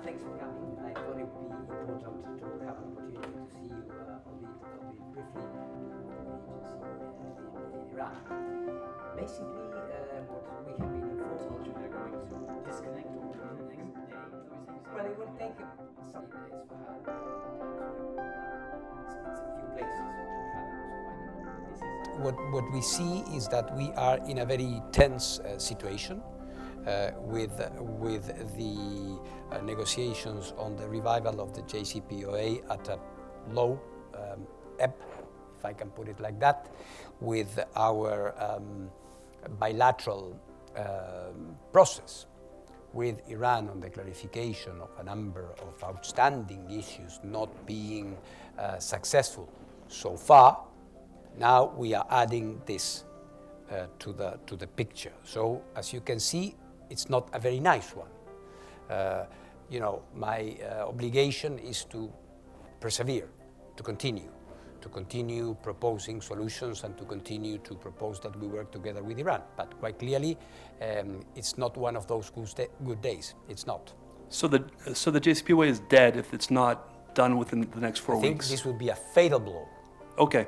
Thanks for coming. I thought it would be important to have an opportunity to see you, albeit briefly, in Iran. Basically, what we have been informed. Told you they're going to disconnect over the next day. Well, it will take some days for her. It's a few places. What we see is that we are in a very tense situation. With the negotiations on the revival of the JCPOA at a low ebb, if I can put it like that, with our bilateral process with Iran on the clarification of a number of outstanding issues not being successful so far. Now we are adding this to the picture. So as you can see, it's not a very nice one. My obligation is to persevere, to continue proposing solutions and to continue to propose that we work together with Iran. But quite clearly, it's not one of those good days. It's not. So the JCPOA is dead if it's not done within the next 4 weeks? I think this would be a fatal blow. Okay.